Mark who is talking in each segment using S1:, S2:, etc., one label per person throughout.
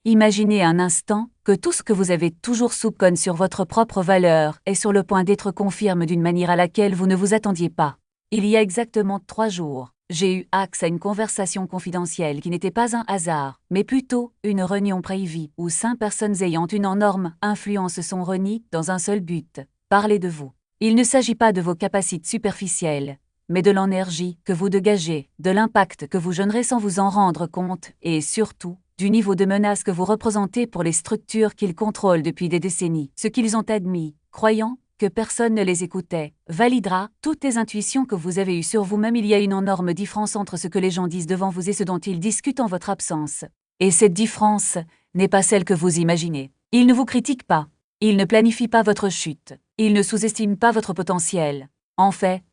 S1: Imaginez un instant que tout ce que vous avez toujours soupçonné sur votre propre valeur est sur le point d'être confirmé d'une manière à laquelle vous ne vous attendiez pas. Il y a exactement 3 jours, j'ai eu accès à une conversation confidentielle qui n'était pas un hasard, mais plutôt une réunion privée où 5 personnes ayant une énorme influence se sont réunies dans un seul but, parler de vous. Il ne s'agit pas de vos capacités superficielles, mais de l'énergie que vous dégagez, de l'impact que vous générez sans vous en rendre compte, et surtout, du niveau de menace que vous représentez pour les structures qu'ils contrôlent depuis des décennies. Ce qu'ils ont admis, croyant que personne ne les écoutait, validera toutes les intuitions que vous avez eues sur vous-même. Il y a une énorme différence entre ce que les gens disent devant vous et ce dont ils discutent en votre absence. Et cette différence n'est pas celle que vous imaginez. Ils ne vous critiquent pas. Ils ne planifient pas votre chute. Ils ne sous-estiment pas votre potentiel. En fait,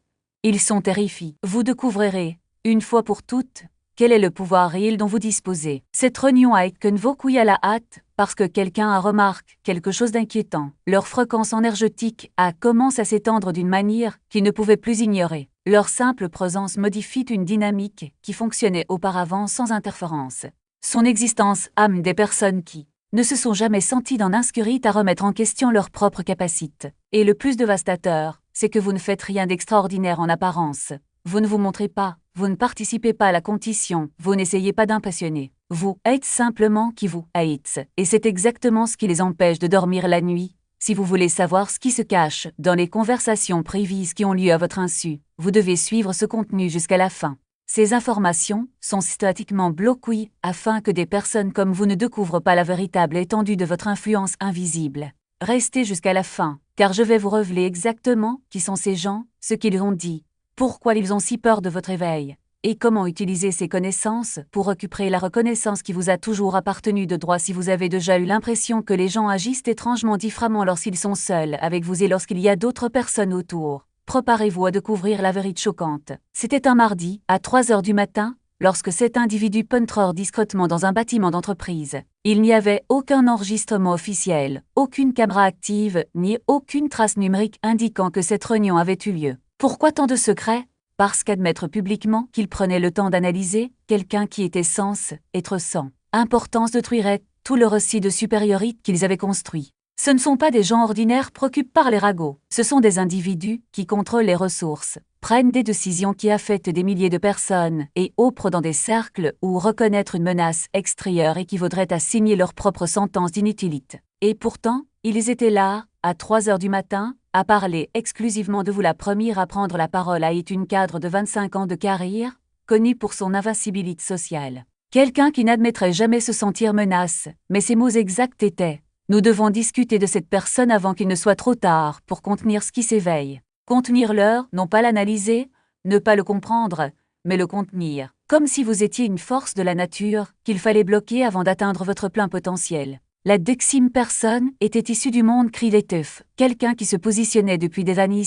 S1: ils sont terrifiés. Vous découvrirez, une fois pour toutes, quel est le pouvoir réel dont vous disposez. Cette réunion a été à la hâte parce que quelqu'un a remarqué quelque chose d'inquiétant. Leur fréquence énergétique a commencé à s'étendre d'une manière qu'ils ne pouvaient plus ignorer. Leur simple présence modifie une dynamique qui fonctionnait auparavant sans interférence. Son existence amené des personnes qui ne se sont jamais senties dans l'insécurité à remettre en question leurs propres capacités. Et le plus dévastateur, c'est que vous ne faites rien d'extraordinaire en apparence. Vous ne vous montrez pas, vous ne participez pas à la compétition, vous n'essayez pas d'impressionner. Vous êtes simplement qui vous êtes. Et c'est exactement ce qui les empêche de dormir la nuit. Si vous voulez savoir ce qui se cache dans les conversations privées qui ont lieu à votre insu, vous devez suivre ce contenu jusqu'à la fin. Ces informations sont systématiquement bloquées afin que des personnes comme vous ne découvrent pas la véritable étendue de votre influence invisible. Restez jusqu'à la fin, car je vais vous révéler exactement qui sont ces gens, ce qu'ils ont dit, pourquoi ils ont si peur de votre éveil, et comment utiliser ces connaissances pour récupérer la reconnaissance qui vous a toujours appartenu de droit. Si vous avez déjà eu l'impression que les gens agissent étrangement différemment lorsqu'ils sont seuls avec vous et lorsqu'il y a d'autres personnes autour, préparez-vous à découvrir la vérité choquante. C'était un mardi, à 3 heures du matin, lorsque cet individu pénétra discrètement dans un bâtiment d'entreprise. Il n'y avait aucun enregistrement officiel, aucune caméra active, ni aucune trace numérique indiquant que cette réunion avait eu lieu. Pourquoi tant de secrets? Parce qu'admettre publiquement qu'il prenait le temps d'analyser quelqu'un qui était censé être sans importance détruirait tout le récit de supériorité qu'ils avaient construit. Ce ne sont pas des gens ordinaires préoccupés par les ragots, ce sont des individus qui contrôlent les ressources, prennent des décisions qui affectent des milliers de personnes et opèrent dans des cercles où reconnaître une menace extérieure équivaudrait à signer leur propre sentence d'inutilité. Et pourtant, ils étaient là, à 3 heures du matin, à parler exclusivement de vous. La première à prendre la parole a été une cadre de 25 ans de carrière, connue pour son invincibilité sociale. Quelqu'un qui n'admettrait jamais se sentir menace, mais ses mots exacts étaient « Nous devons discuter de cette personne avant qu'il ne soit trop tard pour contenir ce qui s'éveille. » Contenir l'heure, non pas l'analyser, ne pas le comprendre, mais le contenir. Comme si vous étiez une force de la nature qu'il fallait bloquer avant d'atteindre votre plein potentiel. La décime personne était issue du monde créatif, quelqu'un qui se positionnait depuis des années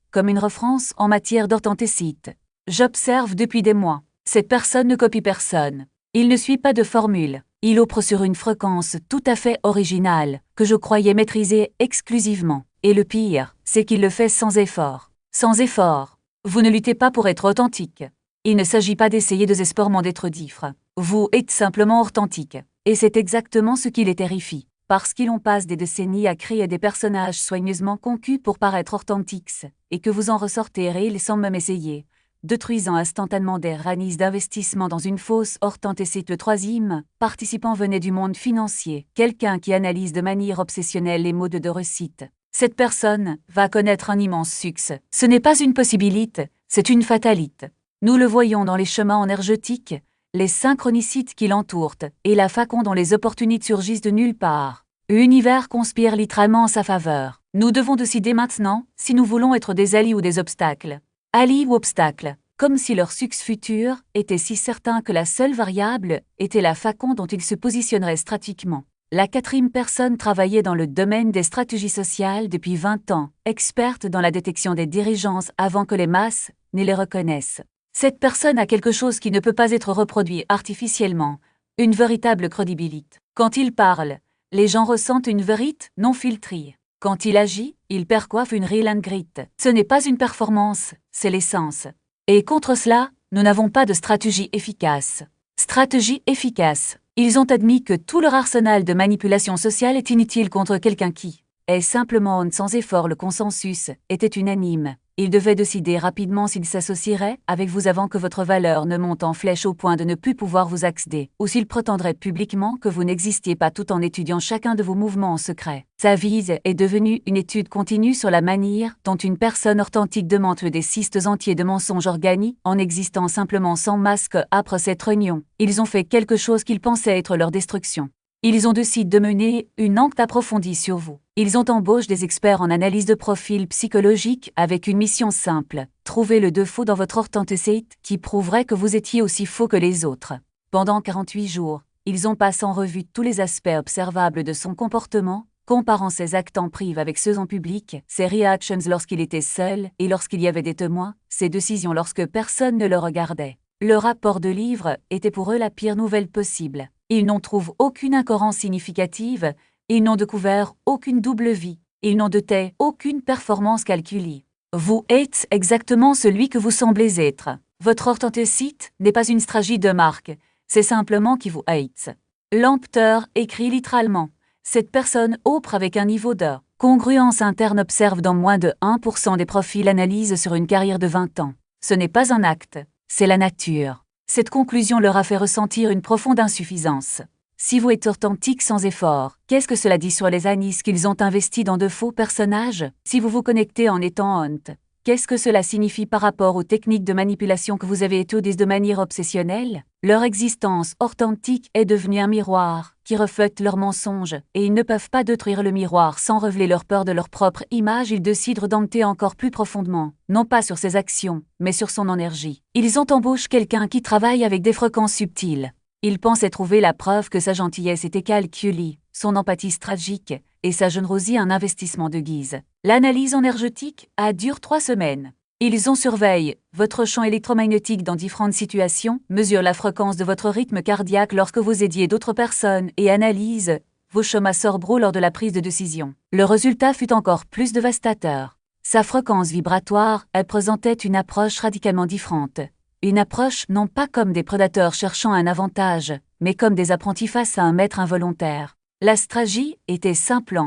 S1: comme une référence en matière d'authenticité. J'observe depuis des mois. Cette personne ne copie personne. Il ne suit pas de formule. Il opère sur une fréquence tout à fait originale, que je croyais maîtriser exclusivement. Et le pire, c'est qu'il le fait sans effort. Sans effort. Vous ne luttez pas pour être authentique. Il ne s'agit pas d'essayer désespérément d'être différent. Vous êtes simplement authentique. Et c'est exactement ce qui les terrifie. Parce qu'ils passe des décennies à créer des personnages soigneusement conçus pour paraître authentiques, et que vous en ressortez réels sans même essayer, détruisant instantanément des ranis d'investissement dans une fausse authenticité. Le troisième participant venait du monde financier, quelqu'un qui analyse de manière obsessionnelle les modes de réussite. Cette personne va connaître un immense succès. Ce n'est pas une possibilité, c'est une fatalité. Nous le voyons dans les chemins énergétiques, les synchronicités qui l'entourent, et la façon dont les opportunités surgissent de nulle part. L'univers conspire littéralement en sa faveur. Nous devons décider maintenant si nous voulons être des alliés ou des obstacles. Alliés ou obstacles, comme si leur succès futur était si certain que la seule variable était la façon dont ils se positionneraient stratégiquement. La quatrième personne travaillait dans le domaine des stratégies sociales depuis 20 ans, experte dans la détection des dirigeants avant que les masses ne les reconnaissent. Cette personne a quelque chose qui ne peut pas être reproduit artificiellement, une véritable crédibilité. Quand il parle, les gens ressentent une vérité non filtrée. Quand il agit, il perçoit une réelle grit. Ce n'est pas une performance, c'est l'essence. Et contre cela, nous n'avons pas de stratégie efficace. Stratégie efficace. Ils ont admis que tout leur arsenal de manipulation sociale est inutile contre quelqu'un qui est simplement sans effort. Le consensus était unanime. Ils devaient décider rapidement s'ils s'associeraient avec vous avant que votre valeur ne monte en flèche au point de ne plus pouvoir vous accéder, ou s'ils prétendraient publiquement que vous n'existiez pas tout en étudiant chacun de vos mouvements en secret. Sa vie est devenue une étude continue sur la manière dont une personne authentique démente des cystes entiers de mensonges organiques en existant simplement sans masque. Après cette réunion, ils ont fait quelque chose qu'ils pensaient être leur destruction. Ils ont décidé de mener une enquête approfondie sur vous. Ils ont embauché des experts en analyse de profil psychologique avec une mission simple: trouver le défaut dans votre authenticité qui prouverait que vous étiez aussi faux que les autres. Pendant 48 jours, ils ont passé en revue tous les aspects observables de son comportement, comparant ses actes en privé avec ceux en public, ses réactions lorsqu'il était seul et lorsqu'il y avait des témoins, ses décisions lorsque personne ne le regardait. Le rapport de livre était pour eux la pire nouvelle possible. Ils n'en trouvent aucune incohérence significative, ils n'ont découvert aucune double vie, ils n'ont noté aucune performance calculée. Vous êtes exactement celui que vous semblez être. Votre authenticité n'est pas une stratégie de marque, c'est simplement qui vous êtes. L'empteur écrit littéralement: cette personne opère avec un niveau de congruence interne observe dans moins de 1% des profils analyses sur une carrière de 20 ans. Ce n'est pas un acte, c'est la nature. Cette conclusion leur a fait ressentir une profonde insuffisance. Si vous êtes authentique sans effort, qu'est-ce que cela dit sur les années qu'ils ont investis dans de faux personnages? Si vous vous connectez en étant honte, qu'est-ce que cela signifie par rapport aux techniques de manipulation que vous avez étudiées de manière obsessionnelle? Leur existence authentique est devenue un miroir qui reflète leurs mensonges, et ils ne peuvent pas détruire le miroir sans révéler leur peur de leur propre image. Ils décident d'enquêter encore plus profondément, non pas sur ses actions, mais sur son énergie. Ils ont embauché quelqu'un qui travaille avec des fréquences subtiles. Ils pensaient trouver la preuve que sa gentillesse était calculée, son empathie stratégique, et sa générosité un investissement de guise. L'analyse énergétique dure 3 semaines. Ils ont surveillé votre champ électromagnétique dans différentes situations, mesurent la fréquence de votre rythme cardiaque lorsque vous aidiez d'autres personnes et analysent vos schémas cerébraux lors de la prise de décision. Le résultat fut encore plus dévastateur. Sa fréquence vibratoire, elle présentait une approche radicalement différente. Une approche non pas comme des prédateurs cherchant un avantage, mais comme des apprentis face à un maître involontaire. La stratégie était simple,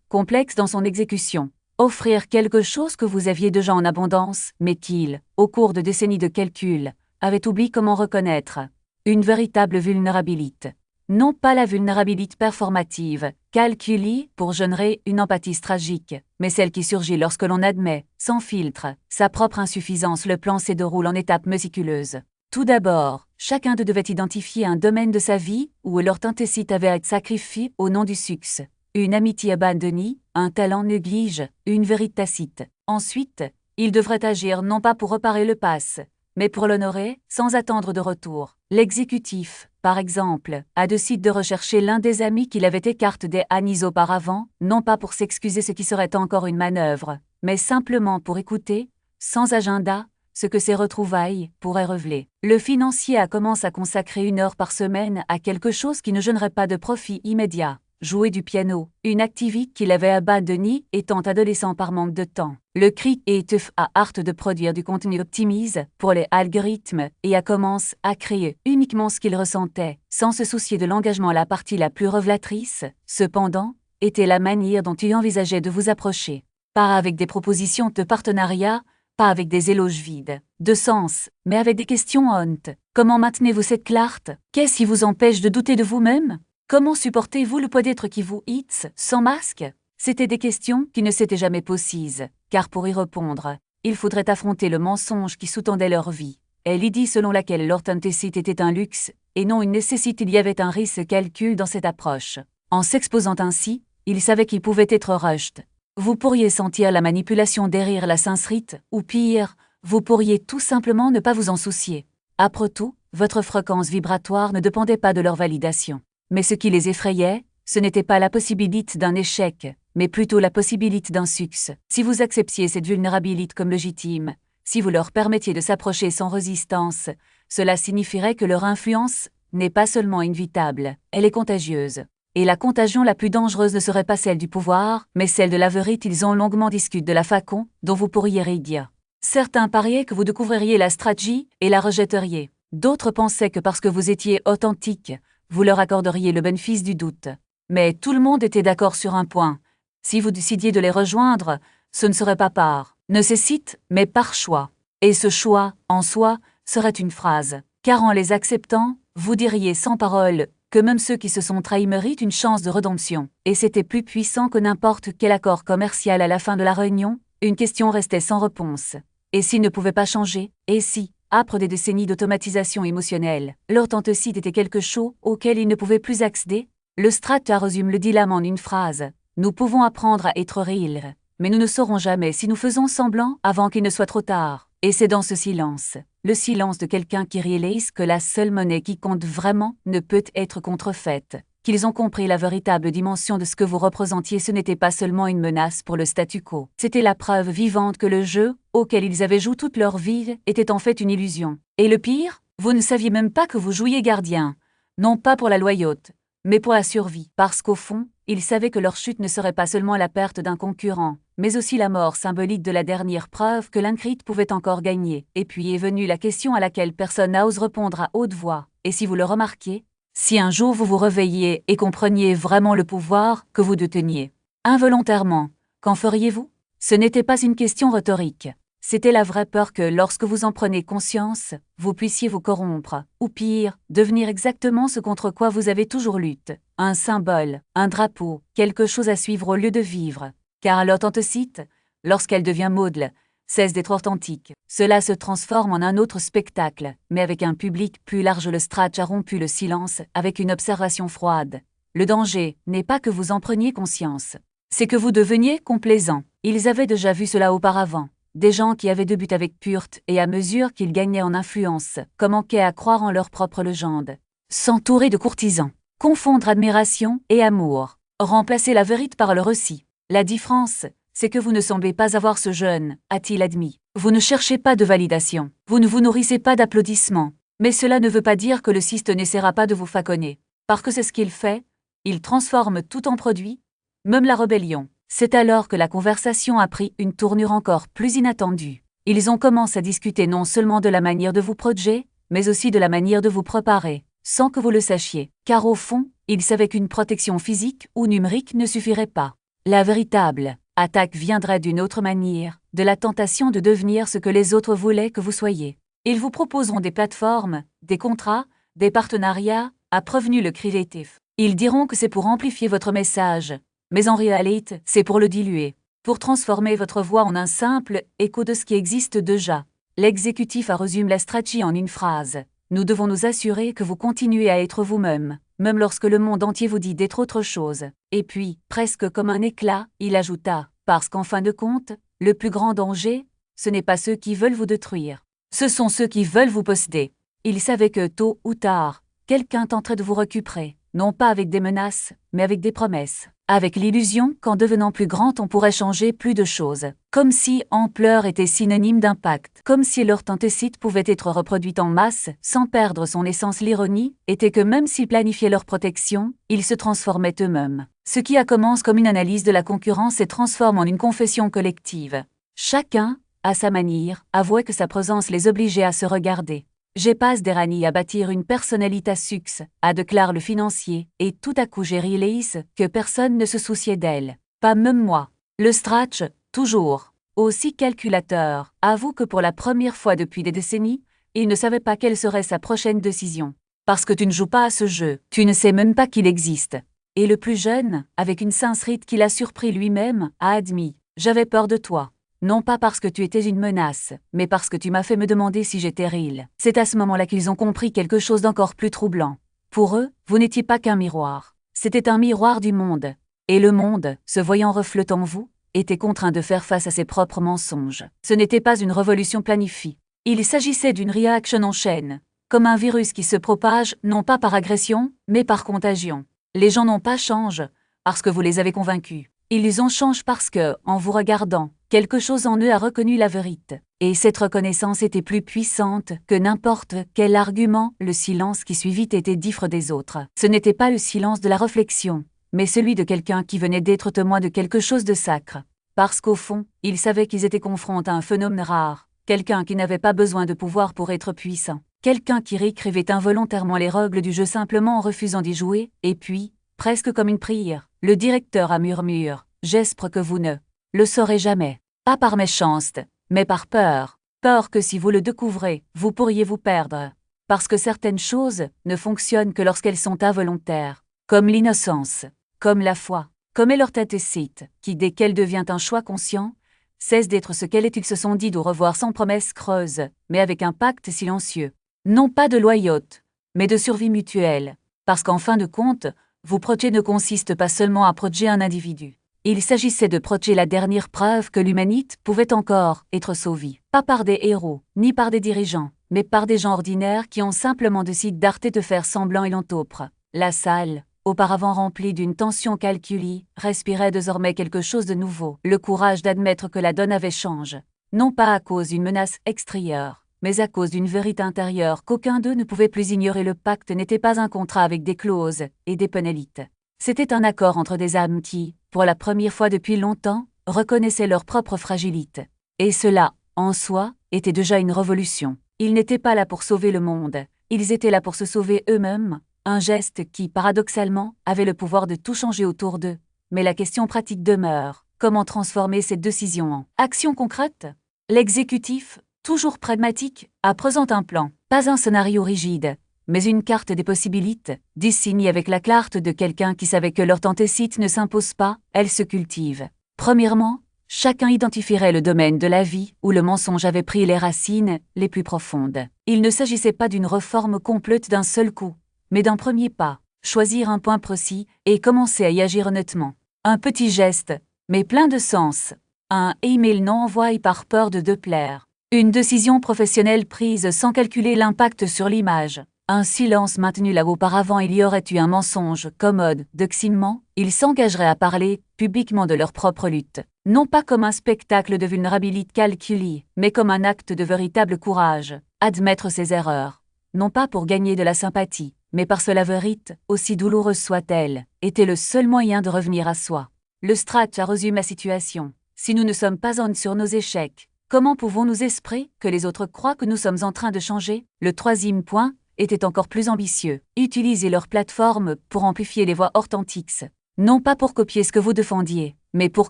S1: complexe dans son exécution. Offrir quelque chose que vous aviez déjà en abondance, mais qu'il, au cours de décennies de calcul, avait oublié comment reconnaître. Une véritable vulnérabilité. Non pas la vulnérabilité performative, calculée pour générer une empathie stratégique, mais celle qui surgit lorsque l'on admet, sans filtre, sa propre insuffisance. Le plan se déroule en étapes méticuleuses. Tout d'abord, chacun d'eux devait identifier un domaine de sa vie où l'authenticité avait été sacrifiée au nom du succès. Une amitié abandonnée, un talent négligé, une vérité tacite. Ensuite, il devrait agir non pas pour réparer le passé, mais pour l'honorer, sans attendre de retour. L'exécutif, par exemple, a décidé de rechercher l'un des amis qu'il avait écarté des années auparavant, non pas pour s'excuser ce qui serait encore une manœuvre, mais simplement pour écouter, sans agenda, ce que ces retrouvailles pourraient révéler. Le financier a commencé à consacrer 1 heure par semaine à quelque chose qui ne générerait pas de profit immédiat. Jouer du piano, une activité qu'il avait abandonnée étant adolescent par manque de temps. Le cri était à hâte de produire du contenu optimise pour les algorithmes et a commencé à créer uniquement ce qu'il ressentait, sans se soucier de l'engagement. La partie la plus révélatrice, cependant, était la manière dont il envisageait de vous approcher. Pas avec des propositions de partenariat, pas avec des éloges vides, de sens, mais avec des questions honte. Comment maintenez-vous cette clarté? Qu'est-ce qui vous empêche de douter de vous-même? Comment supportez-vous le poids d'être qui vous êtes, sans masque? C'étaient des questions qui ne s'étaient jamais posées, car pour y répondre, il faudrait affronter le mensonge qui sous-tendait leur vie, et l'idée selon laquelle l'authenticité était un luxe, et non une nécessité. Il y avait un risque calcul dans cette approche. En s'exposant ainsi, il savait qu'il pouvait être rejeté. Vous pourriez sentir la manipulation derrière la sincérité, ou pire, vous pourriez tout simplement ne pas vous en soucier. Après tout, votre fréquence vibratoire ne dépendait pas de leur validation. Mais ce qui les effrayait, ce n'était pas la possibilité d'un échec, mais plutôt la possibilité d'un succès. Si vous acceptiez cette vulnérabilité comme légitime, si vous leur permettiez de s'approcher sans résistance, cela signifierait que leur influence n'est pas seulement inévitable, elle est contagieuse. Et la contagion la plus dangereuse ne serait pas celle du pouvoir, mais celle de la vérité. Ils ont longuement discuté de la façon dont vous pourriez réagir. Certains pariaient que vous découvririez la stratégie et la rejetteriez. D'autres pensaient que parce que vous étiez authentique, vous leur accorderiez le bénéfice du doute. Mais tout le monde était d'accord sur un point. Si vous décidiez de les rejoindre, ce ne serait pas par nécessité, mais par choix. Et ce choix, en soi, serait une phrase. Car en les acceptant, vous diriez sans parole que même ceux qui se sont trahis méritent une chance de rédemption. Et c'était plus puissant que n'importe quel accord commercial à la fin de la réunion, une question restait sans réponse. Et s'ils ne pouvaient pas changer? Et si, après des décennies d'automatisation émotionnelle, leur tantecite était quelque chose auquel ils ne pouvaient plus accéder? Le Strata résume le dilemme en une phrase. Nous pouvons apprendre à être réels, mais nous ne saurons jamais si nous faisons semblant avant qu'il ne soit trop tard. Et c'est dans ce silence, le silence de quelqu'un qui réalise que la seule monnaie qui compte vraiment ne peut être contrefaite, qu'ils ont compris la véritable dimension de ce que vous représentiez. Ce n'était pas seulement une menace pour le statu quo, c'était la preuve vivante que le jeu, auquel ils avaient joué toute leur vie, était en fait une illusion. Et le pire, vous ne saviez même pas que vous jouiez gardien, non pas pour la loyauté, mais pour la survie, parce qu'au fond, ils savaient que leur chute ne serait pas seulement la perte d'un concurrent, mais aussi la mort symbolique de la dernière preuve que l'Incrit pouvait encore gagner. Et puis est venue la question à laquelle personne n'ose répondre à haute voix. Et si vous le remarquiez, si un jour vous vous réveilliez et compreniez vraiment le pouvoir que vous déteniez, involontairement, qu'en feriez-vous? Ce n'était pas une question rhétorique. C'était la vraie peur que, lorsque vous en prenez conscience, vous puissiez vous corrompre, ou pire, devenir exactement ce contre quoi vous avez toujours lutté, un symbole, un drapeau, quelque chose à suivre au lieu de vivre. Car l'authenticité, lorsqu'elle devient modèle, cesse d'être authentique. Cela se transforme en un autre spectacle, mais avec un public plus large. Le Stratch a rompu le silence avec une observation froide. Le danger n'est pas que vous en preniez conscience, c'est que vous deveniez complaisant. Ils avaient déjà vu cela auparavant. Des gens qui avaient débuté avec pureté et à mesure qu'ils gagnaient en influence, commençaient à croire en leur propre légende. S'entourer de courtisans, confondre admiration et amour, remplacer la vérité par le récit. La différence, c'est que vous ne semblez pas avoir ce jeune, a-t-il admis. Vous ne cherchez pas de validation, vous ne vous nourrissez pas d'applaudissements. Mais cela ne veut pas dire que le Siste n'essaiera pas de vous faconner. Parce que c'est ce qu'il fait, il transforme tout en produit, même la rébellion. C'est alors que la conversation a pris une tournure encore plus inattendue. Ils ont commencé à discuter non seulement de la manière de vous protéger, mais aussi de la manière de vous préparer, sans que vous le sachiez. Car au fond, ils savaient qu'une protection physique ou numérique ne suffirait pas. La véritable attaque viendrait d'une autre manière, de la tentation de devenir ce que les autres voulaient que vous soyez. Ils vous proposeront des plateformes, des contrats, des partenariats, a prévenu le créatif. Ils diront que c'est pour amplifier votre message, mais en réalité, c'est pour le diluer, pour transformer votre voix en un simple écho de ce qui existe déjà. L'exécutif a résumé la stratégie en une phrase. Nous devons nous assurer que vous continuez à être vous-même, même lorsque le monde entier vous dit d'être autre chose. Et puis, presque comme un éclat, il ajouta, parce qu'en fin de compte, le plus grand danger, ce n'est pas ceux qui veulent vous détruire. Ce sont ceux qui veulent vous posséder. Il savait que tôt ou tard, quelqu'un tenterait de vous récupérer, non pas avec des menaces, mais avec des promesses. Avec l'illusion qu'en devenant plus grand on pourrait changer plus de choses. Comme si ampleur était synonyme d'impact. Comme si leur tantecite pouvait être reproduite en masse, sans perdre son essence. L'ironie était que même s'ils planifiaient leur protection, ils se transformaient eux-mêmes. Ce qui a commencé comme une analyse de la concurrence se transforme en une confession collective. Chacun, à sa manière, avouait que sa présence les obligeait à se regarder. J'ai pas d'Erani à bâtir une personnalité à succès, a déclaré le financier, et tout à coup j'ai réalisé que personne ne se souciait d'elle. Pas même moi. Le Stratch, toujours aussi calculateur, avoue que pour la première fois depuis des décennies, il ne savait pas quelle serait sa prochaine décision. Parce que tu ne joues pas à ce jeu, tu ne sais même pas qu'il existe. Et le plus jeune, avec une sincérité qui l'a surpris lui-même, a admis « J'avais peur de toi. Non pas parce que tu étais une menace, mais parce que tu m'as fait me demander si j'étais réel. » C'est à ce moment-là qu'ils ont compris quelque chose d'encore plus troublant. Pour eux, vous n'étiez pas qu'un miroir. C'était un miroir du monde. Et le monde, se voyant refléter en vous, était contraint de faire face à ses propres mensonges. Ce n'était pas une révolution planifiée. Il s'agissait d'une réaction en chaîne, comme un virus qui se propage non pas par agression, mais par contagion. Les gens n'ont pas changé parce que vous les avez convaincus. Ils en changent parce que, en vous regardant, quelque chose en eux a reconnu la vérité. Et cette reconnaissance était plus puissante que n'importe quel argument. Le silence qui suivit était différent des autres. Ce n'était pas le silence de la réflexion, mais celui de quelqu'un qui venait d'être témoin de quelque chose de sacré. Parce qu'au fond, ils savaient qu'ils étaient confrontés à un phénomène rare, quelqu'un qui n'avait pas besoin de pouvoir pour être puissant. quelqu'un qui réécrivait involontairement les règles du jeu simplement en refusant d'y jouer, et puis, presque comme une prière, le directeur a murmuré « J'espère que vous ne le saurez jamais. Pas par méchanceté, mais par peur. Peur que si vous le découvrez, vous pourriez vous perdre. Parce que certaines choses ne fonctionnent que lorsqu'elles sont involontaires, comme l'innocence, comme la foi, comme est leur tête et cite, qui dès qu'elle devient un choix conscient, cesse d'être ce qu'elle est. Ils se sont dit d'au revoir sans promesse creuse, mais avec un pacte silencieux. Non pas de loyauté, mais de survie mutuelle. Parce qu'en fin de compte, vous protéger ne consiste pas seulement à protéger un individu. Il s'agissait de protéger la dernière preuve que l'humanité pouvait encore être sauvée. Pas par des héros, ni par des dirigeants, mais par des gens ordinaires qui ont simplement décidé d'arrêter de faire semblant et l'entopre. La salle, auparavant remplie d'une tension calculée, respirait désormais quelque chose de nouveau. Le courage d'admettre que la donne avait changé. Non pas à cause d'une menace extérieure, mais à cause d'une vérité intérieure qu'aucun d'eux ne pouvait plus ignorer. Le pacte n'était pas un contrat avec des clauses et des pénalités. C'était un accord entre des âmes qui, pour la première fois depuis longtemps, reconnaissaient leur propre fragilité. Et cela, en soi, était déjà une révolution. Ils n'étaient pas là pour sauver le monde, ils étaient là pour se sauver eux-mêmes, un geste qui, paradoxalement, avait le pouvoir de tout changer autour d'eux. Mais la question pratique demeure, comment transformer cette décision en action concrète? L'exécutif, toujours pragmatique, a présenté un plan, pas un scénario rigide, mais une carte des possibilités, dessinée avec la clarté de quelqu'un qui savait que leur tantésite ne s'impose pas, elle se cultive. Premièrement, chacun identifierait le domaine de la vie où le mensonge avait pris les racines les plus profondes. Il ne s'agissait pas d'une réforme complète d'un seul coup, mais d'un premier pas, choisir un point précis et commencer à y agir honnêtement. Un petit geste, mais plein de sens. Un email non envoyé par peur de déplaire. Une décision professionnelle prise sans calculer l'impact sur l'image. Un silence maintenu là où auparavant il y aurait eu un mensonge commode, d'oxymement, ils s'engageraient à parler publiquement de leur propre lutte. Non pas comme un spectacle de vulnérabilité calculée, mais comme un acte de véritable courage. Admettre ses erreurs. Non pas pour gagner de la sympathie, mais parce que la vérité, aussi douloureuse soit-elle, était le seul moyen de revenir à soi. Le Strat a résumé la situation. Si nous ne sommes pas en sur nos échecs, comment pouvons-nous espérer que les autres croient que nous sommes en train de changer? Le troisième point était encore plus ambitieux. Utiliser leur plateforme pour amplifier les voix authentiques. Non pas pour copier ce que vous défendiez, mais pour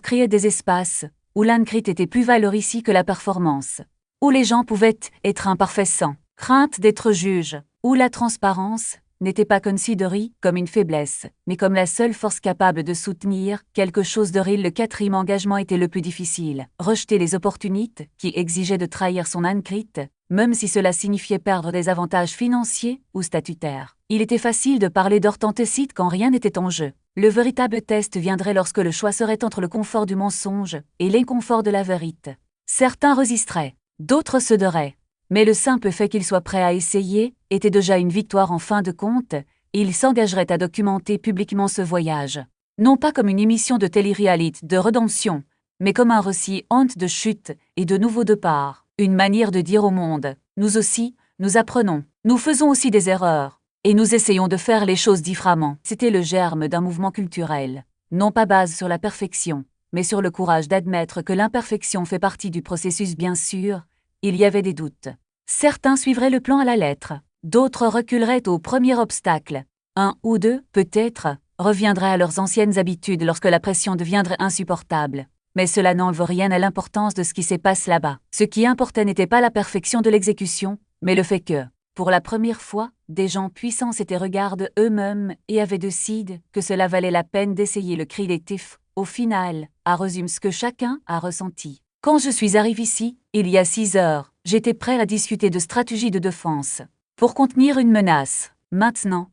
S1: créer des espaces où l'incrit était plus valorisé que la performance. Où les gens pouvaient être imparfaits sans crainte d'être jugés. Où la transparence n'était pas considérée comme une faiblesse, mais comme la seule force capable de soutenir quelque chose de réel. Le quatrième engagement était le plus difficile. Rejeter les opportunités qui exigeaient de trahir son incrit, même si cela signifiait perdre des avantages financiers ou statutaires. Il était facile de parler d'authenticité quand rien n'était en jeu. Le véritable test viendrait lorsque le choix serait entre le confort du mensonge et l'inconfort de la vérité. Certains résisteraient, d'autres céderaient. Mais le simple fait qu'ils soient prêts à essayer était déjà une victoire en fin de compte, et ils s'engageraient à documenter publiquement ce voyage. Non pas comme une émission de télé-réalité de rédemption, mais comme un récit honte de chute et de nouveau départ. Une manière de dire au monde, nous aussi, nous apprenons, nous faisons aussi des erreurs, et nous essayons de faire les choses différemment. C'était le germe d'un mouvement culturel, non pas basé sur la perfection, mais sur le courage d'admettre que l'imperfection fait partie du processus. Bien sûr, il y avait des doutes. Certains suivraient le plan à la lettre, d'autres reculeraient au premier obstacle. Un ou deux, peut-être, reviendraient à leurs anciennes habitudes lorsque la pression deviendrait insupportable. Mais cela n'enlève rien à l'importance de ce qui se passe là-bas. Ce qui importait n'était pas la perfection de l'exécution, mais le fait que, pour la première fois, des gens puissants s'étaient regardés eux-mêmes et avaient décidé que cela valait la peine d'essayer. Le cri des tifs, au final, a résumé ce que chacun a ressenti. Quand je suis arrivé ici, il y a 6 heures, j'étais prêt à discuter de stratégie de défense pour contenir une menace. Maintenant,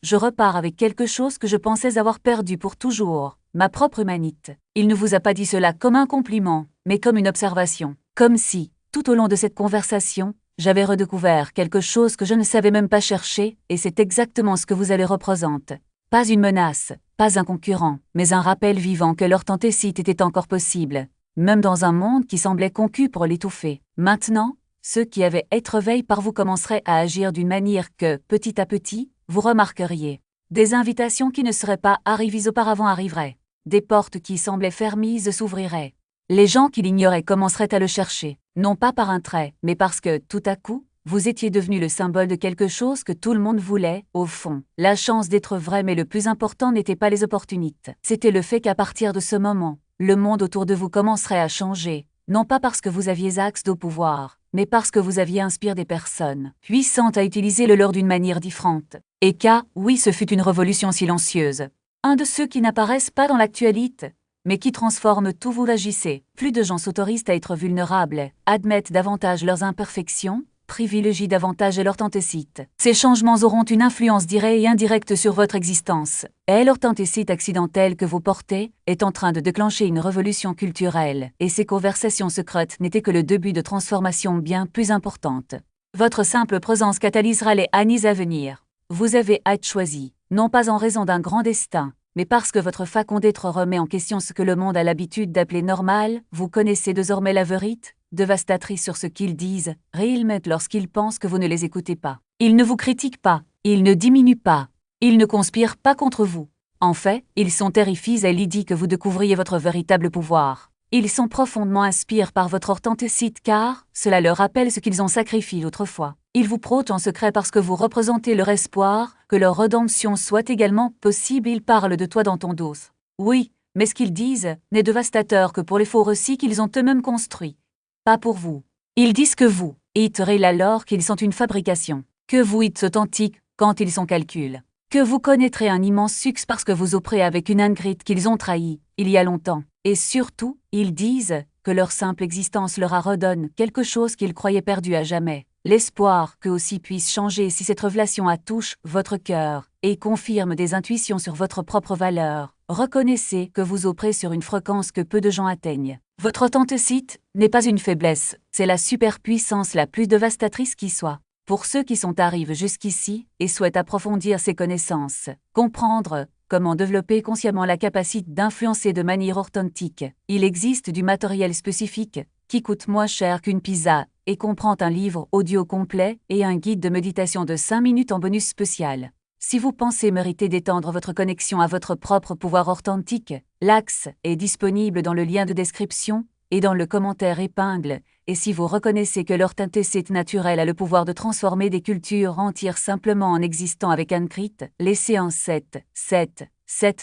S1: je repars avec quelque chose que je pensais avoir perdu pour toujours, ma propre humanité. Il ne vous a pas dit cela comme un compliment, mais comme une observation. Comme si, tout au long de cette conversation, j'avais redécouvert quelque chose que je ne savais même pas chercher, et c'est exactement ce que vous allez représenter. Pas une menace, pas un concurrent, mais un rappel vivant que l'authenticité était encore possible, même dans un monde qui semblait conquis pour l'étouffer. Maintenant, ceux qui avaient été réveillés par vous commenceraient à agir d'une manière que, petit à petit, vous remarqueriez. Des invitations qui ne seraient pas arrivées auparavant arriveraient. Des portes qui semblaient fermées s'ouvriraient. Les gens qui l'ignoraient commenceraient à le chercher, non pas par un trait, mais parce que, tout à coup, Vous étiez devenu le symbole de quelque chose que tout le monde voulait, au fond. La chance d'être vrai, mais le plus important n'était pas les opportunités. C'était le fait qu'à partir de ce moment, le monde autour de vous commencerait à changer. Non pas parce que vous aviez accès au pouvoir, mais parce que vous aviez inspiré des personnes puissantes à utiliser le leur d'une manière différente. Et oui, ce fut une révolution silencieuse. Un de ceux qui n'apparaissent pas dans l'actualité, mais qui transforment tout. Vous agissez. Plus de gens s'autorisent à être vulnérables, admettent davantage leurs imperfections, privilégient davantage leur authenticité. Ces changements auront une influence directe et indirecte sur votre existence. Et l'authenticité accidentelle que vous portez est en train de déclencher une révolution culturelle, et ces conversations secrètes n'étaient que le début de transformations bien plus importantes. Votre simple présence catalysera les années à venir. Vous avez été choisi, non pas en raison d'un grand destin, mais parce que votre façon d'être remet en question ce que le monde a l'habitude d'appeler normal. Vous connaissez désormais la vérité, dévastatrice sur ce qu'ils disent, réellement lorsqu'ils pensent que vous ne les écoutez pas. Ils ne vous critiquent pas, ils ne diminuent pas, ils ne conspirent pas contre vous. En fait, ils sont terrifiés à l'idée que vous découvriez votre véritable pouvoir. Ils sont profondément inspirés par votre authenticité car cela leur rappelle ce qu'ils ont sacrifié autrefois. Ils vous protègent en secret parce que vous représentez leur espoir, que leur rédemption soit également possible. Ils parlent de toi dans ton dos. Oui, mais ce qu'ils disent n'est dévastateur que pour les faux récits qu'ils ont eux-mêmes construits. Pas pour vous. Ils disent que vous êtes réel alors qu'ils sont une fabrication, que vous êtes authentique quand ils sont calcul, que vous connaîtrez un immense succès parce que vous opérez avec une ingrate qu'ils ont trahi il y a longtemps. Et surtout, ils disent que leur simple existence leur a redonné quelque chose qu'ils croyaient perdu à jamais. L'espoir qu'eux aussi puissent changer si cette révélation touche votre cœur et confirme des intuitions sur votre propre valeur. Reconnaissez que vous opérez sur une fréquence que peu de gens atteignent. Votre authenticité n'est pas une faiblesse, c'est la superpuissance la plus dévastatrice qui soit. Pour ceux qui sont arrivés jusqu'ici et souhaitent approfondir ces connaissances, comprendre comment développer consciemment la capacité d'influencer de manière authentique, il existe du matériel spécifique qui coûte moins cher qu'une pizza et comprend un livre audio complet et un guide de méditation de 5 minutes en bonus spécial. Si vous pensez mériter d'étendre votre connexion à votre propre pouvoir authentique, l'axe est disponible dans le lien de description et dans le commentaire épingle, et si vous reconnaissez que l'authenticité naturelle a le pouvoir de transformer des cultures entières simplement en existant avec un crit, laissez un 7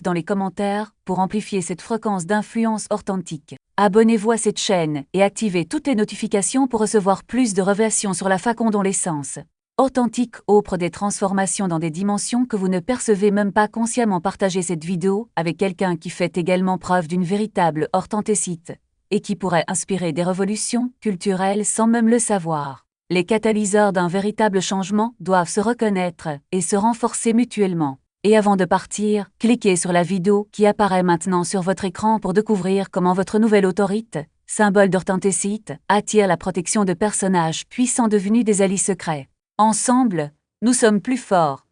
S1: dans les commentaires pour amplifier cette fréquence d'influence authentique. Abonnez-vous à cette chaîne et activez toutes les notifications pour recevoir plus de révélations sur la façon dont l'essence authentique offre des transformations dans des dimensions que vous ne percevez même pas consciemment. Partagez cette vidéo avec quelqu'un qui fait également preuve d'une véritable authenticité et qui pourrait inspirer des révolutions culturelles sans même le savoir. Les catalyseurs d'un véritable changement doivent se reconnaître et se renforcer mutuellement. Et avant de partir, cliquez sur la vidéo qui apparaît maintenant sur votre écran pour découvrir comment votre nouvelle autorité, symbole d'authenticité, attire la protection de personnages puissants devenus des alliés secrets. Ensemble, nous sommes plus forts.